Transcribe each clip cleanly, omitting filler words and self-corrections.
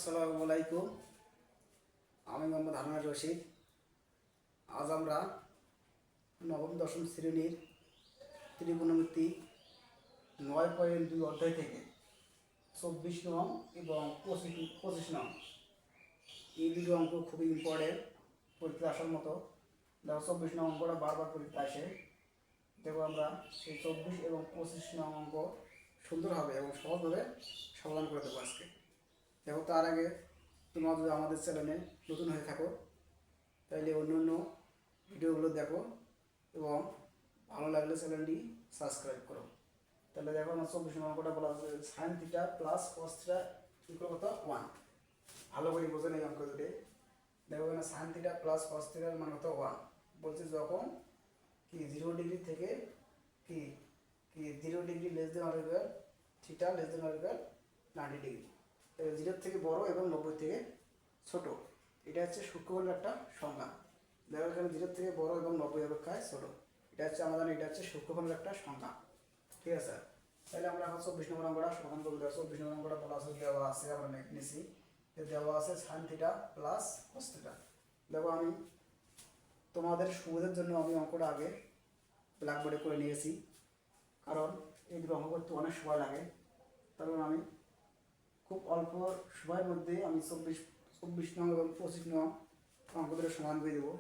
আসসালামু আলাইকুম। আমি মোহাম্মদ হারুন রশিদ। আজ আমরা নবম দশম শ্রেণীর ত্রিকোণমিতি 9.2 অধ্যায় থেকে 24 নং এবং 25 নং এই দুটো অঙ্ক খুবই ইম্পর্টেন্ট, পরীক্ষা আসার মতো। দেখো 24 নং অঙ্কটা বারবার পরীক্ষা আসে। দেখো আমরা সেই 24 এবং 25 নং অঙ্ক সুন্দরভাবে এবং সহজভাবে সমাধান করে দেবো আজকে। দেখো তার আগে তোমরা যদি আমাদের চ্যানেলে নতুন হয়ে থাকো তাহলে অন্য অন্য ভিডিওগুলো দেখো এবং ভালো লাগলে চ্যানেলটি সাবস্ক্রাইব করো। তাহলে দেখো আমার 24 অঙ্কটা বলা হচ্ছে sign theta plus cos theta equal কত 1। ভালো করে বোঝেন এই অঙ্ক দুটি। দেখো এখানে সাইন থিটা প্লাস কস থিটার মান কত 1 বলছে, যখন কি 0 ডিগ্রি থেকে কি কি 0 degree less than or equal theta less than or equal 90 degree. 0 থেকে বড় এবং 90 থেকে ছোট, এটা হচ্ছে সূক্ষ্মকোণের একটা সংজ্ঞা। দেখো এখানে 0 থেকে বড় এবং 90 অপেক্ষায় ছোট, এটা হচ্ছে আমাদের এটা হচ্ছে সূক্ষ্মকোণের একটা সংজ্ঞা। ঠিক আছে, তাহলে আমরা এখন 24 নম্বর অঙ্কটা সমাধান করবো। 24 নম্বর অঙ্কটা বলা আছে, দেওয়া আছে, আমরা নিয়েছি দেওয়া আছে sign theta plus cos theta. দেখো আমি তোমাদের সুবিধার জন্য আমি অঙ্কটা আগে ব্ল্যাকবোর্ডে করে নিয়েছি, কারণ এই দুটো অঙ্ক করতে অনেক সময় লাগে। কারণ আমি খুব অল্প সময়ের মধ্যে আমি 24 নং এবং 25 নং অঙ্ক দুটো সমান করে দেবো।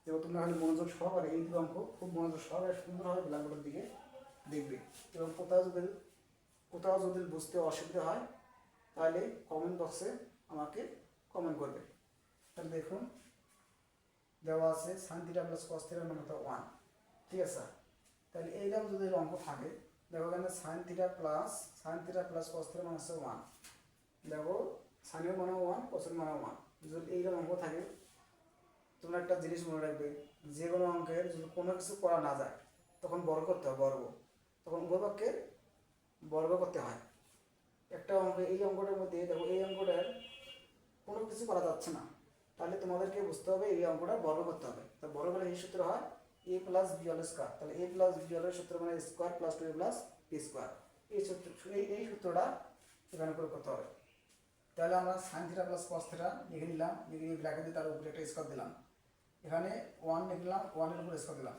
এবং তোমরা খালি মনোযোগ সহকারে এই দুটো অঙ্ক খুব মনোযোগ সহকারে সুন্দরভাবে ব্ল্যাকবোর্ডের দিকে দেখবে। এবং কোথাও যদি বুঝতে অসুবিধা হয় তাহলে কমেন্ট বক্সে আমাকে কমেন্ট করবে। তাহলে দেখুন দেওয়া আছে সাইন থিটা প্লাস কস থিটার মান হতো 1। ঠিক আছে, তাহলে এইরকম যদি অঙ্ক থাকে, দেখো এখানে সাইন থিটা প্লাস কস থিটার মান হচ্ছে 1। দেখো সাইনের মানও 1, কসের মানও 1। যদি এইরকম অঙ্ক থাকে তোমরা একটা জিনিস মনে রাখবে, যে কোনো অঙ্কের যদি কোনো কিছু করা না যায় তখন বর্গ করতে হয়, তখন উভয়পক্ষের বর্গ করতে হয়। একটা অঙ্ক এই অঙ্কটার মধ্যে দেখো এই অঙ্কটার কোনো কিছু করা যাচ্ছে না, তাহলে তোমাদেরকে বুঝতে হবে এই অঙ্কটা বর্গ করতে হবে। তো বর্গ করলে এই সূত্র হয় a plus B whole square. তাহলে a প্লাস বি হোলের সূত্র মানে square plus 2a plus B square. এই সূত্রটা এখানে করে করতে হবে। তাহলে আমরা sine theta plus cos theta লিখে নিলাম, লিখে নিয়ে ব্র্যাকেট দিয়ে তার উপরে একটা স্কয়ার দিলাম। এখানে 1 লিখলাম, 1 এর উপরে স্কয়ার দিলাম।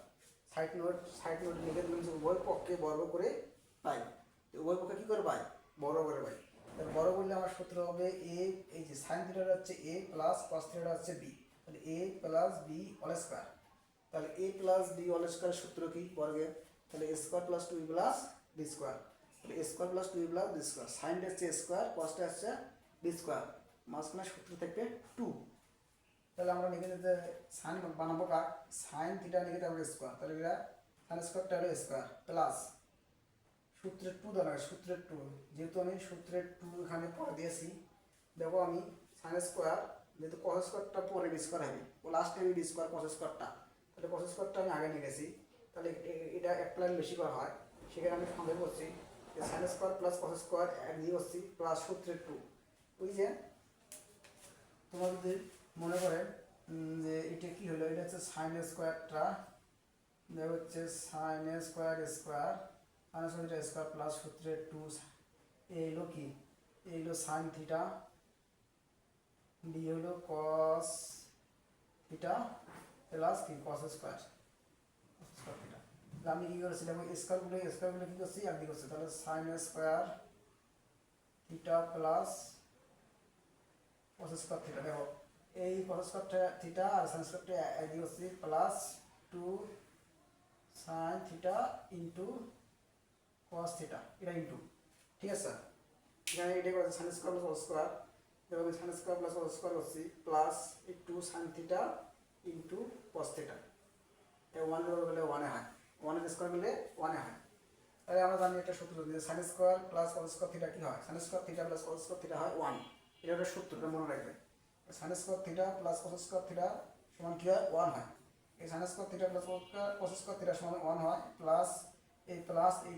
সাইড নোট লিখে দিলাম যে উভয় পক্ষে বর্গ করে পাই। উভয় পক্ষে কী করে পাই? বর্গ করে পাই। তাহলে বর্গ করলে আমার সূত্র হবে এই যে সাইন থিটাটা হচ্ছে a প্লাস কস থিটাটা হচ্ছে b। তাহলে a plus b whole square. তাহলে a plus b whole square সূত্র কি বর্গের? তাহলে a square plus 2b plus b square. তাহলে a square plus 2b plus b square. সাইনটা হচ্ছে a স্কয়ার, কসটা হচ্ছে b স্কয়ার, মাঝখানে সূত্র থেকে 2। তাহলে আমরা লিখে দিতে সাইন বানাবো কার? সাইন থিটা লিখে দেবো স্কয়ার। তাহলে এটা সাইন স্কয়ারটা হলো স্কয়ার প্লাস সূত্রের 2 দেওয়া লাগে, সূত্রের 2। যেহেতু আমি সূত্রের 2 এখানে পরে দিয়েছি, দেখো আমি সাইন স্কয়ার যেহেতু কস স্কয়ারটা পরে বি স্কয়ার হবে, ও লাস্টে আমি বি স্কয়ার কস স্কয়ারটা, তাহলে কস স্কয়ারটা আমি আগে নিয়ে গেছি। তাহলে এটা এক লাইন বেশি করা হয়, সেখানে আমি সঙ্গে করছি যে sign square plus cos square এক দিয়ে করছি প্লাস সূত্রের 2। ওই যে তোমরা যদি মনে করেন যে এটা কি হলো, এটা হচ্ছে সাইন স্কয়ারটা, দেখো হচ্ছে সাইন স্কয়ার স্কয়ার প্লাস সূত্রের 2। এই হলো কি, এই হলো সাইন থিটা, ডি হলো কস থিটা প্লাস কি কস স্কয়ার থিটা। আমি কি করেছিলাম স্কয়ারগুলো কি করছি একদিকে করছি। তাহলে sine square theta plus cos square theta. দেখো এই কস স্কয়ার থিটা আর সাইন স্কয়ারটা একদিকে করছি plus 2 sine theta into cos theta, এটা ইন্টু। ঠিক আছে, এখানে এটা করছে sine square plus cos square. দেখো আমি sine square plus cos square করছি plus 2 sine theta into cos theta. এটা 1 এর বলে 1 এ হয়, 1 এর স্কয়ার বলে 1 এ হয়। তাহলে আমরা জানি একটা সূত্র যে sign square plus cos square theta কি হয়? Sign square theta plus cos square theta হয় 1। এটা একটা সূত্র, এটা মনে রাখবে। Sign square theta plus cos square theta সমান কি হয়? 1 হয়। এই sign square theta plus cos square theta সমান 1 হয়, প্লাস এই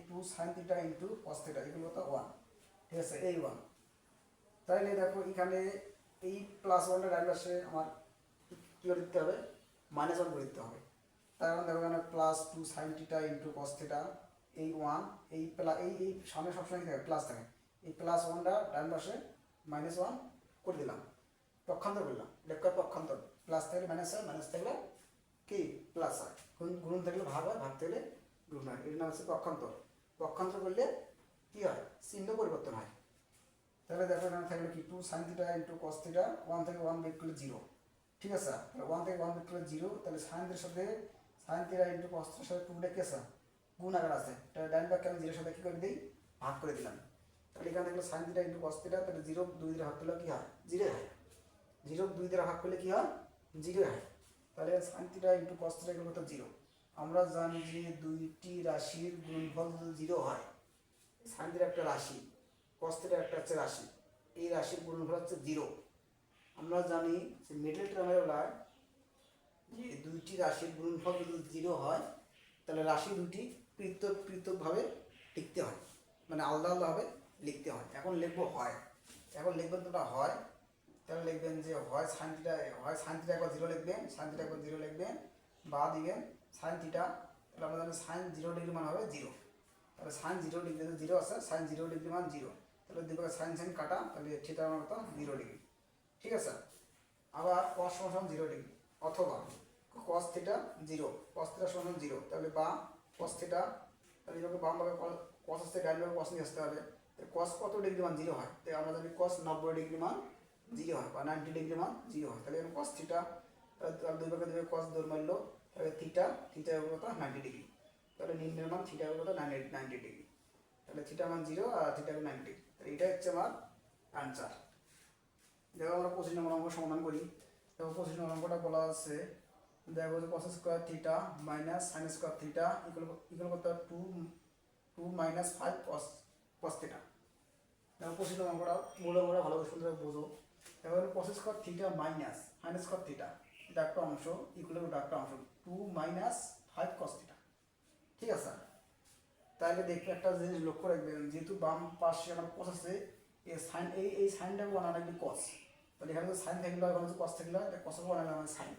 2 sine theta into cos theta এগুলো তো 1। ঠিক আছে, এই 1। তাইলে দেখো এখানে এই প্লাস 1 এর ডান পাশে আমার কি করে দিতে হবে? -1 করে দিতে হবে। তার কারণ দেখো এখানে plus 2 sine theta into cos theta, এই 1, এই সামনে সবসময় কি থাকে? প্লাস থাকে। এই প্লাস 1টা ডান পাশে -1 করে দিলাম, পক্ষান্তর করলাম, লেখার পক্ষান্তর, প্লাস থাকলে মাইনাস হয়, মাইনাস থাকলে কি প্লাস হয়, গুণ থাকলে ভাগ হয়, ভাগ থাকলে গুণ হয়, এর নাম হচ্ছে পক্ষান্তর। পক্ষান্তর করলে কি হয়, চিহ্ন পরিবর্তন হয়। তাহলে দেখো এখানে থাকলে কি 2 sin theta into cos theta, 1 থেকে 1 বিয়োগ করলে 0, ঠিক আছে। তাহলে 1 থেকে 1 বিয়োগ করলে 0, তাহলে sin এর সাথে sin থিটা ইন্টু cos থিটার সাথে 2 টা কি আছে, গুণ আকার আছে, তাহলে ডান পাশে আমি 0 এর সাথে কি করে দিই, ভাগ করে দিলাম। তাহলে এখানে থাকলে sin theta into cos theta, তাহলে 0 2 দিয়ে ভাগ করলে কি হয়, 0 হয়। 0 2 দিয়ে ভাগ করলে কি হয়, 0 হয়। তাহলে sin theta into cos theta এর কত 0। আমরা জানি যে দুইটি রাশির গুণফল যদি 0 হয়, sin থিটা একটা রাশি, cos থিটা একটা হচ্ছে রাশি, এই রাশির গুণফল হচ্ছে 0। আমরা জানি যে মিডল টার্মের বেলায় যে দুইটি রাশির গুণফল যদি 0 হয়, তাহলে রাশি দুটি পৃথক পৃথকভাবে লিখতে হয়, মানে আলাদা আলাদাভাবে লিখতে হয়। এখন লিখবো হয়, এখন লিখবেন তোমরা হয়, তাহলে লিখবেন যে হয় সাইন থিটা, হয় সাইন থিটা একবার 0 লিখবেন, সাইন থিটা একবার 0 লিখবেন, বা দিবেন সাইন থিটা, তাহলে আমরা জানি সাইন 0 ডিগ্রি মান হবে 0, তাহলে সাইন 0 ডিগ্রি 0 আছে, সাইন 0 ডিগ্রি মান 0, তাহলে দুই পাশে সাইন সাইন কাটা, তাহলে থিটার মান কত 0 ডিগ্রি, ঠিক আছে। আবার cos সমান 0 ডিগ্রি, অথবা cos থিটা 0, cos থিটা সমান 0, তাহলে বা cos থিটা, তাহলে এভাবে বাম ভাগে cos আসতে, ডান ভাগে cos নিয়ে আসতে হবে, cos কত ডিগ্রি মান 0 হয়, তাই আমরা জানি cos 90 ডিগ্রি মান 0 হয়, বা 90 ডিগ্রি মান 0 হয়। তাহলে এখানে cos থিটা, তাহলে দুই ভাগে দুই cos দূর মারলো, তাহলে থিটা, থিটা হবে কত 90 ডিগ্রি, তাহলে নিম্নের মান থিটা হবে কত 90 ডিগ্রি, তাহলে থিটা মান 0 আর থিটা হবে 90, তাহলে এটা হচ্ছে আমার আনসার। দেখো আমরা 25 নম্বর অঙ্ক সমাধান করি। দেখো 25 নম্বর অঙ্কটা বলা আছে, দেখো যে cos square theta minus sin square theta equal কত 2 মাইনাস 5 cos থিটা। দেখো 25 নম্বর অঙ্কটা মূল অঙ্কটা ভালো করে সুন্দর বোঝো। দেখো cos square theta minus sin square theta, এটা একটা অংশ, ইকুয়াল এটা একটা অংশ, 2 মাইনাস 5 cos থিটা, ঠিক আছে। তাহলে দেখবে একটা জিনিস লক্ষ্য রাখবেন, যেহেতু বাম পাশে আমার cos আছে, এই সাইন এই সাইনটাকে বানানো লাগবে cos, তাহলে এখানে তো সাইন থাকলে এখানে তো cos থাকলে cos কে বানালাম আমি সাইন,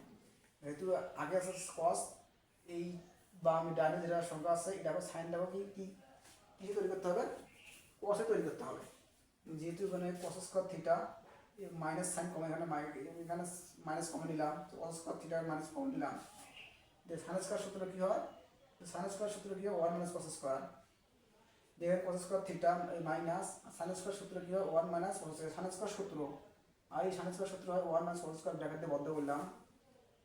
যেহেতু আগে আছে cos, এই বাম ডানে যেটা সংখ্যা আছে এটাকে সাইনটাকে কি কি তৈরি করতে হবে, cos এ তৈরি করতে হবে। যেহেতু এখানে cos square theta minus sine কমে, এখানে এখানে মাইনাস কমে নিলাম, তো cos স্কয়ার থিটা মাইনাস কমে নিলাম, যে সাইন স্কয়ার সূত্র কি হয়, সাইন স্কয়ার সূত্র কি হয় 1 মাইনাস cos স্কয়ার, দেখেন cos স্কয়ার থিটা এই মাইনাস সাইন স্কয়ার সূত্র কি হয় 1 minus cos square, sine square সূত্র আর এই সাইন স্কয়ার সূত্র হয় 1 মাইনাস cos স্কয়ার, ব্র্যাকেট দিয়ে বদ্ধ করলাম,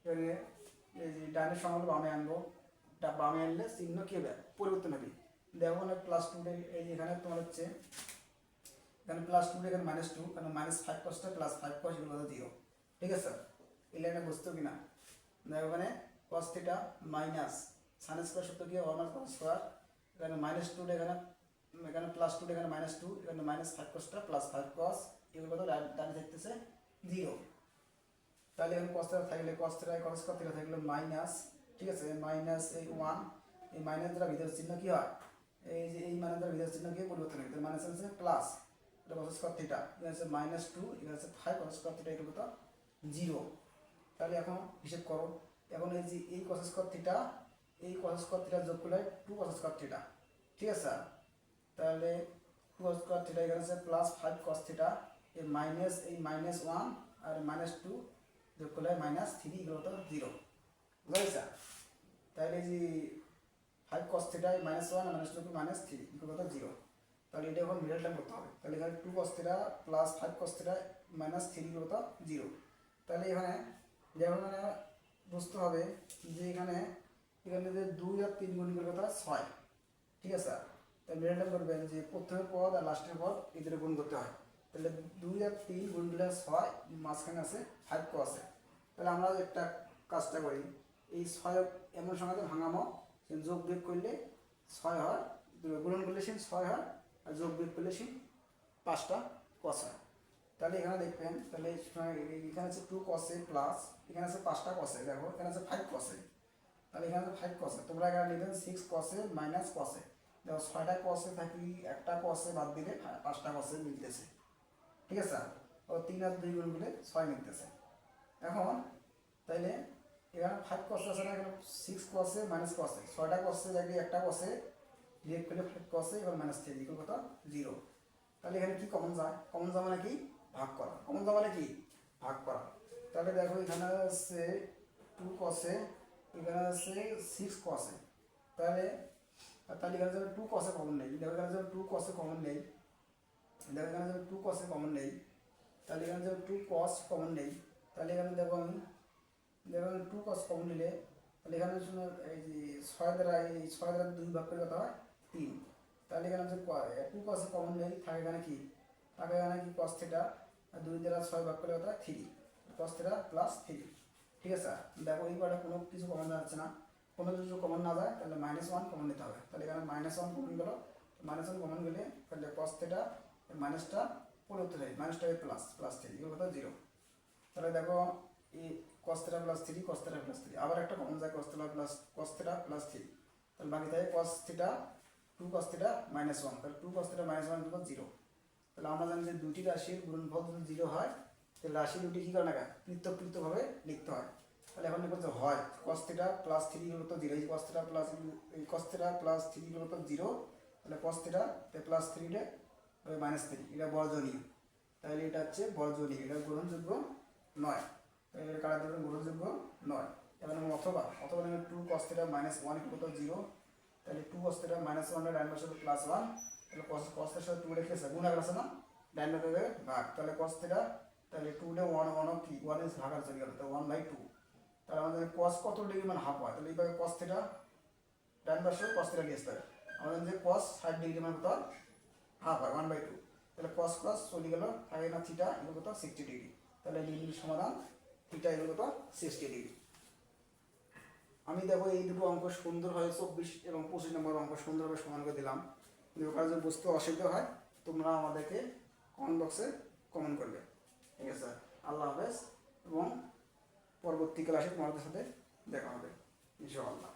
এবারে এই যে ডানের সঙ্গে বামে আনবো, বামে আনলে চিহ্ন কি হবে, পরিবর্তন হবে। দেখো না প্লাস 2, এই যে এখানে তোমার হচ্ছে এখানে প্লাস 2, এখানে মাইনাস 2, কারণ মাইনাস 5 cos টা প্লাস 5 cos ইকুয়াল 0, ঠিক আছে। এই লাইনে বুঝতো কিনা, দেখো এখানে cos theta minus sin square সূত্র কি 1 মাইনাস cos স্কয়ার, এখানে মাইনাস 2, এখানে প্লাস 2, এখানে মাইনাস 2, এখানে মাইনাস 5 cos টা প্লাস 5 cos এগুলো কত ডানে থাকতেছে 0, তাহলে এখানে cos থিটা থাকলে cos theta cos square theta থাকলে মাইনাস, ঠিক আছে, মাইনাস এই 1, এই মাইনাস দ্বারা বিজোড় চিহ্ন কি হয়, এই যে এই মাইনাস দ্বারা বিজোড় চিহ্ন কি পরিবর্তন হয়, তাহলে মাইনাস আছে প্লাস, এটা cos স্কয়ার থিটা, এটা হচ্ছে মাইনাস 2, এটা হচ্ছে 5 cos স্কয়ার থিটা এগুলো কত 0। তাহলে এখন হিসাব করো, এখন এই যে এই cos স্কয়ার থিটা, এই cos স্কয়ার থিটা যোগ করলে 2 cos স্কয়ার থিটা, ঠিক আছে। তাহলে 2 cos স্কয়ার থিটা এখানে আছে প্লাস 5 cos থিটা, এই মাইনাস 1 আর মাইনাস 2 যোগ করলে মাইনাস 3 এগুলো তো 0, বুঝা গেছে। তাহলে এই যে 5 cos থিটা মাইনাস 1 আর মাইনাস 2 মাইনাস 3 এগুলো তো 0, তাহলে এটা এখন মিডল টার্ম করতে হবে, তাহলে এখানে 2 cos theta plus 5 cos theta minus 3 এগুলো তো 0। তাহলে এখানে যেমন মানে বুঝতে হবে যে এখানে এখানে যে 2 আর 3 গুণ করলে কত 6, ঠিক আছে। তাহলে মিডল টার্ম করবেন যে প্রথমের পদ আর লাস্টের পদ এদের গুণ করতে হয়, তাহলে 2 আর 3 গুণ করলে 6, মাঝখানে আছে 5 cos আছে। তাহলে আমরা একটা কাজটা করি, এই 6 এমন সংখ্যাতে ভাঙামো যোগ বিয়োগ করলে 6 হয়, গুণন করলে সে 6 হয়, আর যোগ বিয়োগ করলে সে 5টা cos হয়। তাহলে এখানে দেখবেন, তাহলে এখানে আছে 2 cos এ প্লাস এখানে আছে 5টা cos এ, দেখো এখানে আছে 5 cos এ, তাহলে এখানে আছে 5 cos এ, তোমরা এখানে লিখবেন 6 cos এ মাইনাস cos এ, দেখো 6টা cos এ থাকি একটা cos এ বাদ দিলে 5টা cos এ মিলতেছে, ঠিক আছে। ও 3 আর 2 গুণ করলে 6 মিলতেছে। এখন তাইলে এখানে 5 cos আছে না, এখানে 6 cos এ মাইনাস cos এ, 6টা cos এ থাকি একটা cos এ বিয়োগ করলে 5 cos এ এবার মাইনাস 3 ইকুয়াল কত 0। তাহলে এখানে কি কমন যায়, কমন যায় মানে কি ভাগ করা, কমন দেওয়া মানে কি ভাগ করা। তাহলে দেখো এখানে আছে 2 কসে, এখানে আছে 6 কসে, তাহলে তাহলে এখানে যাবে 2 কসে কমন নেই, দেখো এখানে যাবে 2 কসে কমন নেই, দেখো এখানে যাবে 2 কসে কমন নেই, তাহলে এখানে যাবে 2 কস কমন নেই, তাহলে এখানে দেখো আমি দেখো 2 কস কমন নিলে তাহলে এখানে শুনে এই যে 6 দ্বারা 2 ভাগ করে কত হয় 3, তাহলে এখানে যে 2 কসে কমন নেই থাকে এখানে কি থাকে এখানে কি cos থিটা, আর 2 দ্বারা 6 ভাগ করলে কত হয় 3, cos থিটা প্লাস 3। ঠিক আছে, দেখো এই পার্টে কোনো কিছু কমন যাচ্ছে না, কোনো কিছু কমন না যায় তাহলে -1 কমন নিতে হবে, তাহলে এখানে -1 কমন গেল, -1 কমন গেলে তাহলে cos থিটা মাইনাসটা পরিবর্তন হয়, মাইনাসটা প্লাস প্লাস 3 এগুলো কত 0। তাহলে দেখো এই cos theta plus 3 cos theta plus 3 আবার একটা কমন যায় cos থিটা প্লাস 3, তাহলে বাকি থাকে cos থিটা 2 cos থিটা -1, তাহলে 2 cos থিটা -1 equal 0। তাহলে আমরা জানি যে দুটি রাশির গুণনফল যদি 0 হয় তাহলে রাশি দুটি কী করে না পৃথক পৃথকভাবে লিখতে হয়। তাহলে এখন লিখতে হয় cos theta plus 3 equal to 0, এই cos theta plus 3 equal to 0, তাহলে cos থিটা প্লাস 3 টা -3 এটা বর্জনীয়, তাহলে এটা হচ্ছে বর্জনীয়, এটা গ্রহণযোগ্য নয়, তাহলে এটা কারা দেবেন গ্রহণযোগ্য নয়। এবার অথবা অথবা 2 cos থিটা -1 equal to 0, তাহলে 2 cos থিটা -1 এর ডান পাশে +1, তাহলে cos এর সাথে 2 রেখে আছে গুণ আকার আছে না, ডান পাশে ভাগ, তাহলে cos থিটা তাহলে 2 তে 1 1 কি 1 ইজ ভাগ চলে গেল, তাহলে 1/2, তাহলে আমাদের cos কত ডিগ্রি মানে হাফ হয়, তাহলে এইভাবে cos থিটা ডান পাশে cos থিটা নিয়ে আসতে হবে, আমাদের যে cos 60 ডিগ্রি মানে কত হাফ হয় 1/2, তাহলে cos চলে গেল থাকে না থিটা এগুলো কত 60 ডিগ্রি, তাহলে লিমিট সমাধান থিটা এগুলো কত 60 ডিগ্রি। আমি দেখো এই দুটো অঙ্ক সুন্দরভাবে 24 এবং 25 নম্বর অঙ্ক সুন্দরভাবে সমান করে দিলাম, যদি কারো যদি বুঝতে অসুবিধা হয় তোমরা আমাদেরকে কমেন্ট বক্সে কমেন্ট করবে। ঠিক আছে, আল্লাহ হাফেজ, এবং পরবর্তী ক্লাসে তোমাদের সাথে দেখা হবে ইনশাআল্লাহ।